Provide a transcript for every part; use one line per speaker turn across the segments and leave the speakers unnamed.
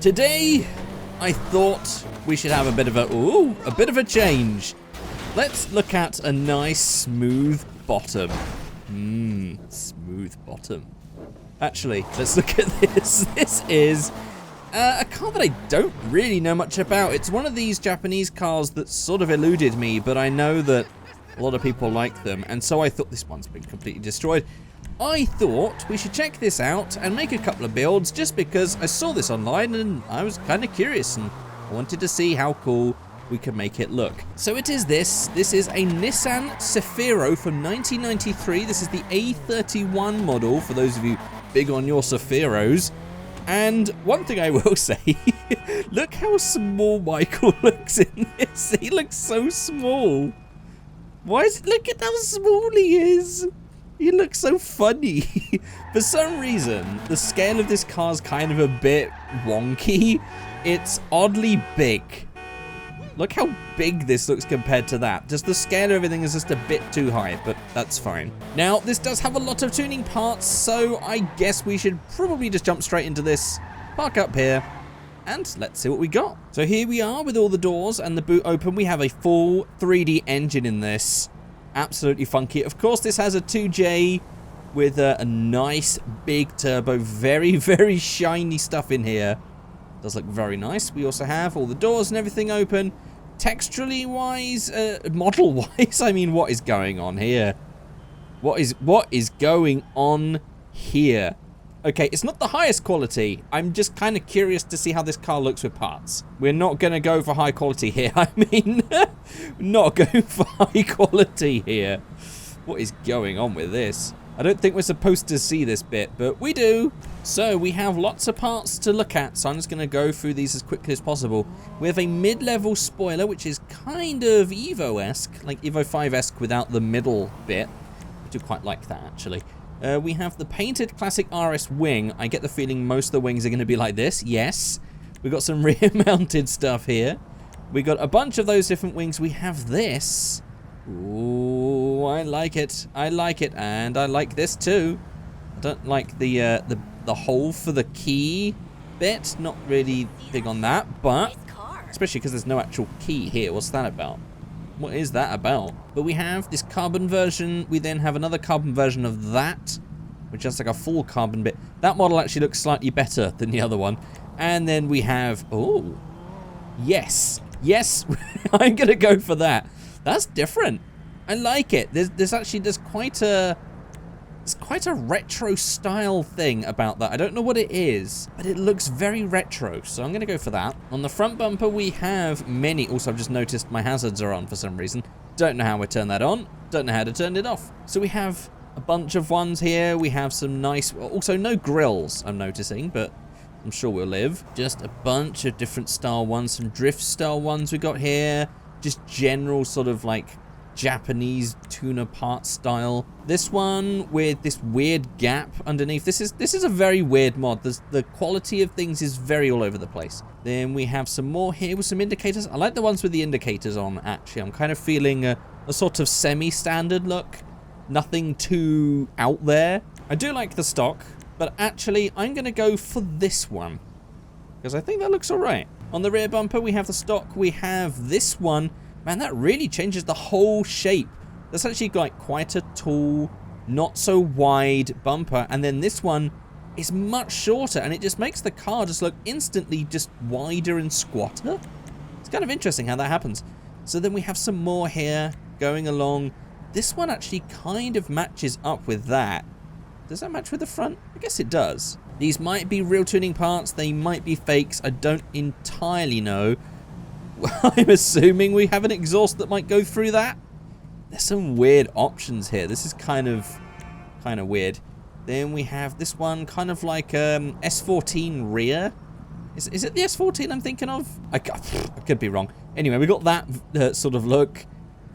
Today, I thought we should have a bit of a change. Let's look at a nice smooth bottom. Smooth bottom. Actually, let's look at this. This is a car that I don't really know much about. It's one of these Japanese cars that sort of eluded me, but I know that a lot of people like them, and so I thought this one's been completely destroyed. I thought we should check this out and make a couple of builds just because I saw this online and I was kind of curious and I wanted to see how cool we could make it look. So it is this. This is a Nissan Cefiro from 1993. This is the A31 model for those of you big on your Cefiros. And one thing I will say, look how small Michael looks in this. He looks so small. Why is it? Look at how small he is. He looks so funny. For some reason, the scale of this car is kind of a bit wonky. It's oddly big. Look how big this looks compared to that. Just the scale of everything is just a bit too high, but that's fine. Now, this does have a lot of tuning parts, so I guess we should probably just jump straight into this, park up here, and let's see what we got. So here we are with all the doors and the boot open. We have a full 3D engine in this. Absolutely funky. Of course, this has a 2J with a nice big turbo. Very, very shiny stuff in here. Does look very nice. We also have all the doors and everything open. Texturally wise, model wise, I mean, what is going on here? What is going on here? Okay, it's not the highest quality. I'm just kind of curious to see how this car looks with parts. We're not going to go for high quality here. I mean, not going for high quality here. What is going on with this? I don't think we're supposed to see this bit, but we do. So we have lots of parts to look at, so I'm just going to go through these as quickly as possible. We have a mid-level spoiler, which is kind of Evo-esque, like Evo 5-esque without the middle bit. I do quite like that, actually. We have the painted classic RS wing. I get the feeling most of the wings are going to be like this. Yes. We've got some rear-mounted stuff here. We got a bunch of those different wings. We have this. Ooh, I like it. I like it. And I like this too. I don't like the hole for the key bit. Not really big on that, but especially because there's no actual key here. What's that about? What is that about? But we have this carbon version. We then have another carbon version of that, which is like a full carbon bit. That model actually looks slightly better than the other one. And then we have, oh, yes, yes, I'm gonna go for that. That's different. I like it. There's quite a retro style thing about that. I don't know what it is, but it looks very retro, so I'm going to go for that. On the front bumper, we have many. Also, I've just noticed my hazards are on for some reason. Don't know how I turn that on. Don't know how to turn it off. So we have a bunch of ones here. We have some nice, also no grills, I'm noticing, but I'm sure we'll live. Just a bunch of different style ones. Some drift style ones we got here. Just general sort of like Japanese tuner part style. This one with this weird gap underneath. This is a very weird mod. The quality of things is very all over the place. Then we have some more here with some indicators. I like the ones with the indicators on, actually. I'm kind of feeling a sort of semi-standard look. Nothing too out there. I do like the stock, but actually I'm going to go for this one because I think that looks all right. On the rear bumper, we have the stock. We have this one. Man, that really changes the whole shape. That's actually like quite a tall, not so wide bumper. And then this one is much shorter, and it just makes the car just look instantly just wider and squatter. It's kind of interesting how that happens. So then we have some more here going along. This one actually kind of matches up with that. Does that match with the front? I guess it does. These might be real tuning parts. They might be fakes. I don't entirely know. I'm assuming we have an exhaust that might go through that. There's some weird options here. This is kind of weird. Then we have this one, kind of like S14 rear. Is it the S14 I'm thinking of? I could be wrong. Anyway, we got that sort of look.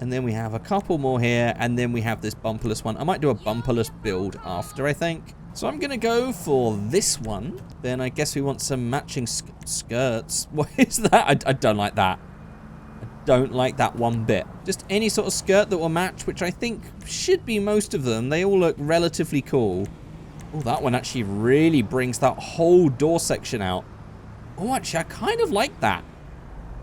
And then we have a couple more here. And then we have this bumperless one. I might do a bumperless build after, I think. So I'm going to go for this one. Then I guess we want some matching skirts. What is that? I don't like that. I don't like that one bit. Just any sort of skirt that will match, which I think should be most of them. They all look relatively cool. Oh, that one actually really brings that whole door section out. Oh, actually, I kind of like that.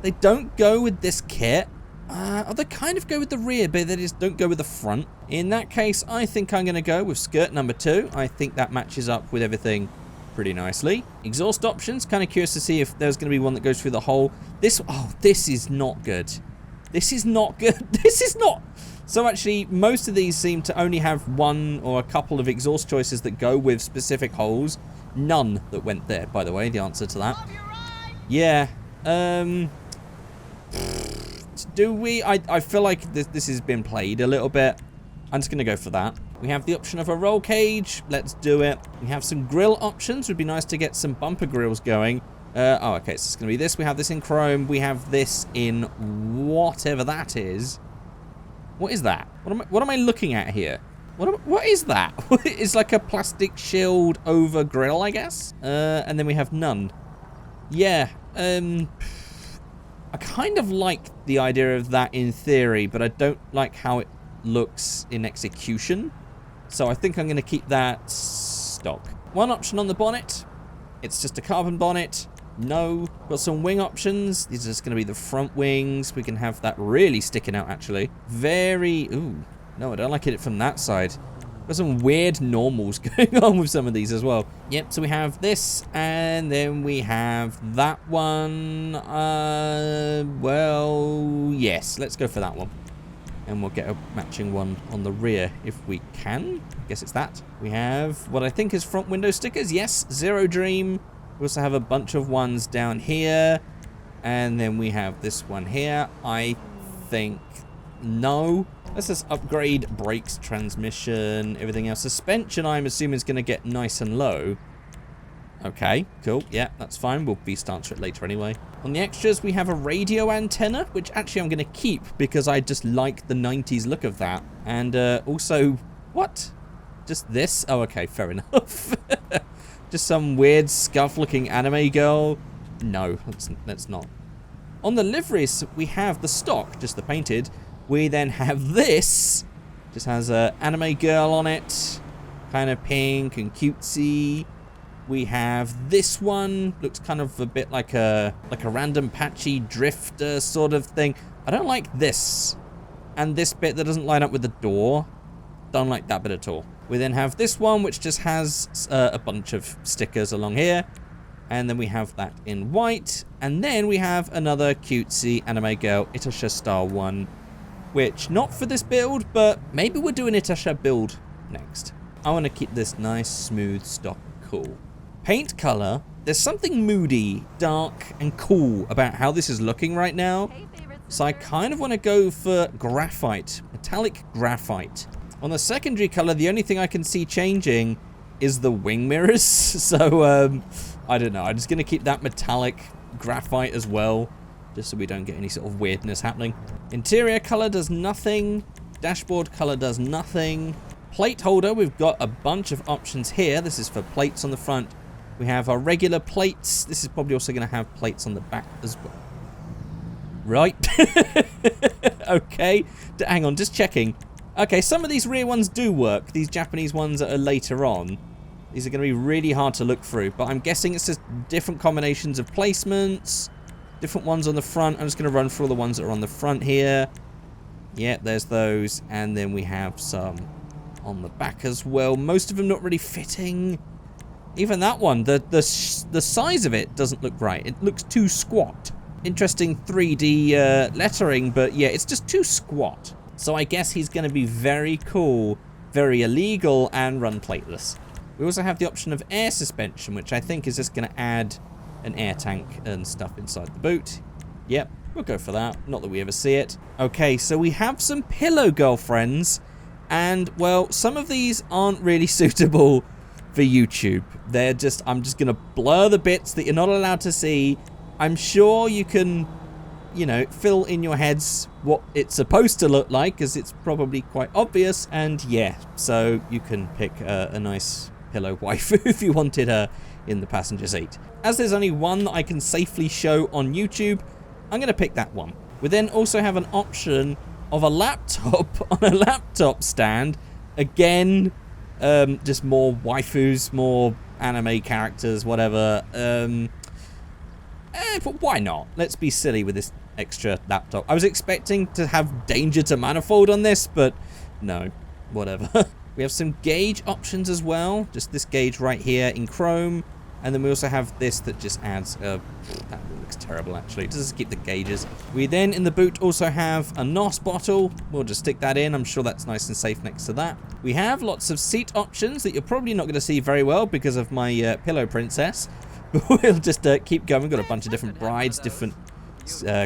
They don't go with this kit. They kind of go with the rear, but they just don't go with the front. In that case, I think I'm going to go with skirt number 2. I think that matches up with everything pretty nicely. Exhaust options, kind of curious to see if there's going to be one that goes through the hole. This is not good. This is not good. This is not... So actually, most of these seem to only have one or a couple of exhaust choices that go with specific holes. None that went there, by the way, the answer to that. Yeah. Do we? I feel like this has been played a little bit. I'm just going to go for that. We have the option of a roll cage. Let's do it. We have some grill options. Would be nice to get some bumper grills going. Oh, okay. So it's going to be this. We have this in chrome. We have this in whatever that is. What is that? What am I looking at here? What is that? It's like a plastic shield over grill, I guess. And then we have none. Yeah. I kind of like the idea of that in theory, but I don't like how it looks in execution. So I think I'm going to keep that stock. One option on the bonnet. It's just a carbon bonnet. No. Got some wing options. These are just going to be the front wings. We can have that really sticking out, actually. Very... Ooh. No, I don't like it from that side. Got some weird normals going on with some of these as well. Yep, so we have this, and then we have that one. Well, yes, let's go for that one. And we'll get a matching one on the rear if we can. I guess it's that. We have what I think is front window stickers. Yes, Zero Dream. We also have a bunch of ones down here. And then we have this one here. I think no. Let's just upgrade brakes, transmission, everything else. Suspension, I'm assuming, is going to get nice and low. Okay, cool. Yeah, that's fine. We'll beast answer it later anyway. On the extras, we have a radio antenna, which actually I'm going to keep because I just like the 90s look of that. And also, what? Just this? Oh, okay, fair enough. Just some weird scuff-looking anime girl. No, let's not. On the liveries, we have the stock, just the painted. We then have this. Just has an anime girl on it. Kind of pink and cutesy. We have this one. Looks kind of a bit like a random patchy drifter sort of thing. I don't like this. And this bit that doesn't line up with the door. Don't like that bit at all. We then have this one, which just has a bunch of stickers along here. And then we have that in white. And then we have another cutesy anime girl, Itasha style one. Which, not for this build, but maybe we'll do an Itasha build next. I want to keep this nice, smooth stock cool. Paint color, there's something moody, dark, and cool about how this is looking right now. So I kind of want to go for graphite, metallic graphite. On the secondary color, the only thing I can see changing is the wing mirrors. So, I don't know. I'm just going to keep that metallic graphite as well. Just so we don't get any sort of weirdness happening. Interior color does nothing. Dashboard color does nothing. Plate holder, we've got a bunch of options here. This is for plates on the front. We have our regular plates. This is probably also going to have plates on the back as well. Right. Okay. Hang on, just checking. Okay, some of these rear ones do work. These Japanese ones that are later on. These are going to be really hard to look through. But I'm guessing it's just different combinations of placements. Different ones on the front. I'm just going to run through all the ones that are on the front here. Yeah, there's those. And then we have some on the back as well. Most of them not really fitting. Even that one, the size of it doesn't look right. It looks too squat. Interesting 3D lettering, but yeah, it's just too squat. So I guess he's going to be very cool, very illegal, and run plateless. We also have the option of air suspension, which I think is just going to add an air tank and stuff inside the boot. Yep, we'll go for that. Not that we ever see it. Okay, so we have some pillow girlfriends. And, well, some of these aren't really suitable for YouTube. They're just, I'm just going to blur the bits that you're not allowed to see. I'm sure you can, you know, fill in your heads what it's supposed to look like, because it's probably quite obvious. And, yeah, so you can pick a nice pillow waifu if you wanted her in the passenger seat. As there's only one that I can safely show on YouTube, I'm going to pick that one. We then also have an option of a laptop on a laptop stand. Again, just more waifus, more anime characters, whatever. But why not? Let's be silly with this extra laptop. I was expecting to have danger to manifold on this, but no, whatever. We have some gauge options as well. Just this gauge right here in chrome. And then we also have this that just adds, that looks terrible actually. It does keep the gauges. We then in the boot also have a NOS bottle. We'll just stick that in. I'm sure that's nice and safe next to that. We have lots of seat options that you're probably not going to see very well because of my pillow princess. But we'll just keep going. We've got a bunch of different brides, different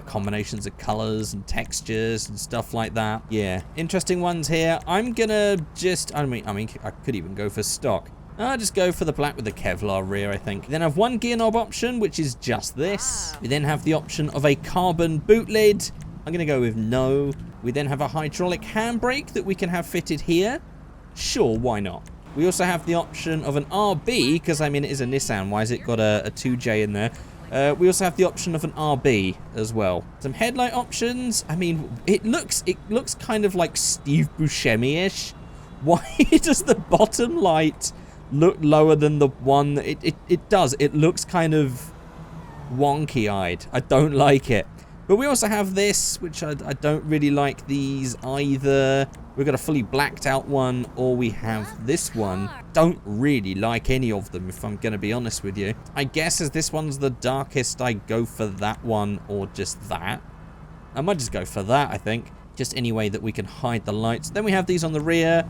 combinations of colors and textures and stuff like that. Yeah, interesting ones here. I'm gonna just, I mean, I could even go for stock. I'll just go for the black with the Kevlar rear, I think. We then have one gear knob option, which is just this. We then have the option of a carbon boot lid. I'm going to go with no. We then have a hydraulic handbrake that we can have fitted here. Sure, why not? We also have the option of an RB, because I mean it is a Nissan. Why has it got a 2J in there? We also have the option of an RB as well. Some headlight options. I mean, it looks kind of like Steve Buscemi-ish. Why does the bottom light look lower than the one? It does. It looks kind of wonky-eyed. I don't like it. But we also have this, which I don't really like these either. We've got a fully blacked out one, or we have this one. Don't really like any of them, if I'm going to be honest with you. I guess as this one's the darkest, I go for that one or just that. I might just go for that, I think. Just any way that we can hide the lights. Then we have these on the rear.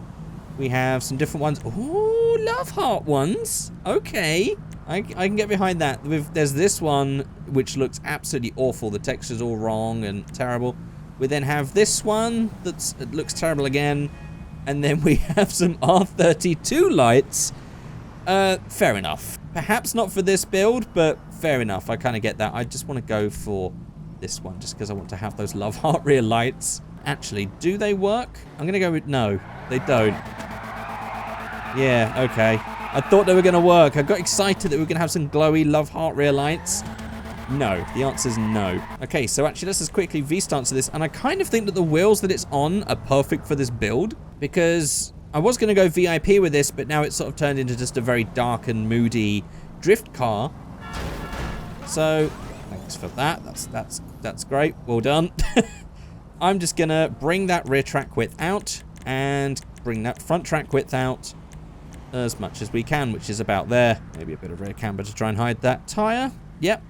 We have some different ones. Ooh, love heart ones. Okay. I can get behind that. There's this one, which looks absolutely awful. The texture's all wrong and terrible. We then have this one that looks terrible again. And then we have some R32 lights. Fair enough. Perhaps not for this build, but fair enough. I kind of get that. I just want to go for this one just because I want to have those love heart rear lights. Actually, do they work? I'm going to go with no. They don't. Yeah, okay. I thought they were going to work. I got excited that we were going to have some glowy love heart rear lights. No, the answer is no. Okay, so actually let's just quickly V-stance this. And I kind of think that the wheels that it's on are perfect for this build. Because I was going to go VIP with this, but now it's sort of turned into just a very dark and moody drift car. So, thanks for that. That's great. Well done. I'm just going to bring that rear track width out and bring that front track width out as much as we can, which is about there. Maybe a bit of rear camber to try and hide that tire. Yep,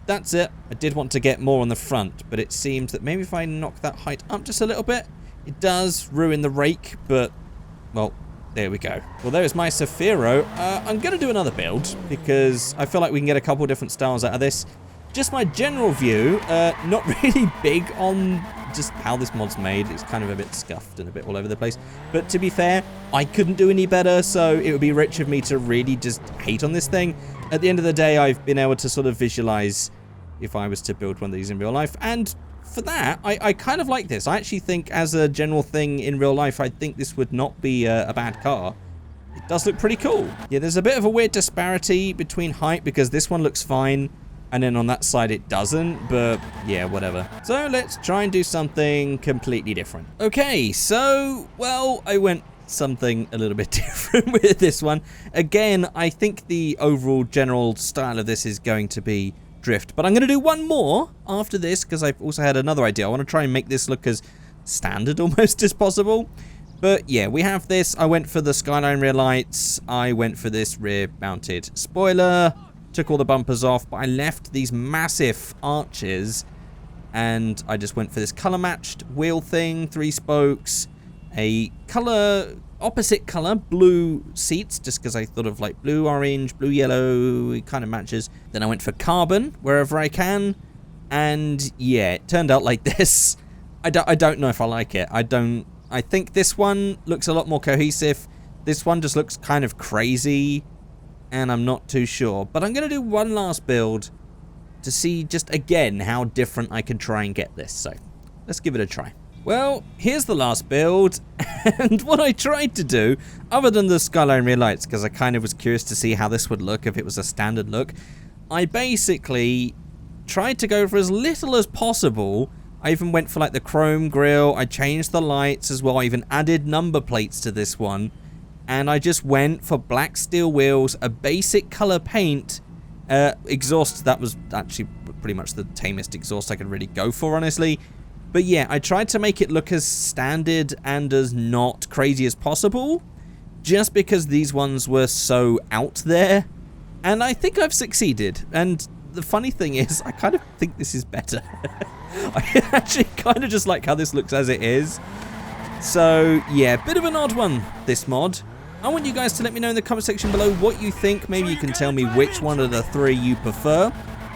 that's it. I did want to get more on the front, but it seems that maybe if I knock that height up just a little bit, it does ruin the rake, but, well, there we go. Well, there's my Cefiro. I'm going to do another build because I feel like we can get a couple different styles out of this. Just my general view, not really big on just how this mod's made. It's kind of a bit scuffed and a bit all over the place. But to be fair, I couldn't do any better, so it would be rich of me to really just hate on this thing. At the end of the day, I've been able to sort of visualize if I was to build one of these in real life. And for that, I kind of like this. I actually think as a general thing in real life, I think this would not be a bad car. It does look pretty cool. Yeah, there's a bit of a weird disparity between height because this one looks fine. And then on that side it doesn't, but yeah, whatever. So let's try and do something completely different. Okay, so, well, I went something a little bit different with this one. Again, I think the overall general style of this is going to be drift. But I'm going to do one more after this because I've also had another idea. I want to try and make this look as standard almost as possible. But yeah, we have this. I went for the Skyline rear lights. I went for this rear mounted spoiler. Took all the bumpers off, but I left these massive arches and I just went for this color matched wheel thing, 3 spokes, a color, opposite color, blue seats, just because I thought of like blue, orange, blue, yellow, it kind of matches. Then I went for carbon wherever I can, and yeah, it turned out like this. I don't know if I like it. I think this one looks a lot more cohesive. This one just looks kind of crazy. And I'm not too sure. But I'm going to do one last build to see just again how different I can try and get this. So let's give it a try. Well, here's the last build. And what I tried to do, other than the Skyline rear lights, because I kind of was curious to see how this would look if it was a standard look, I basically tried to go for as little as possible. I even went for like the chrome grille. I changed the lights as well. I even added number plates to this one. And I just went for black steel wheels, a basic color paint, exhaust that was actually pretty much the tamest exhaust I could really go for, honestly. But yeah, I tried to make it look as standard and as not crazy as possible, just because these ones were so out there. And I think I've succeeded. And the funny thing is, I kind of think this is better. I actually kind of just like how this looks as it is. So yeah, bit of an odd one, this mod. I want you guys to let me know in the comment section below what you think. Maybe you can tell me which one of the three you prefer.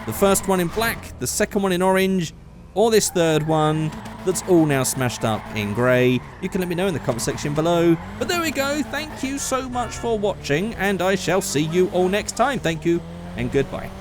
The first one in black, the second one in orange, or this third one that's all now smashed up in grey. You can let me know in the comment section below. But there we go. Thank you so much for watching, and I shall see you all next time. Thank you, and goodbye.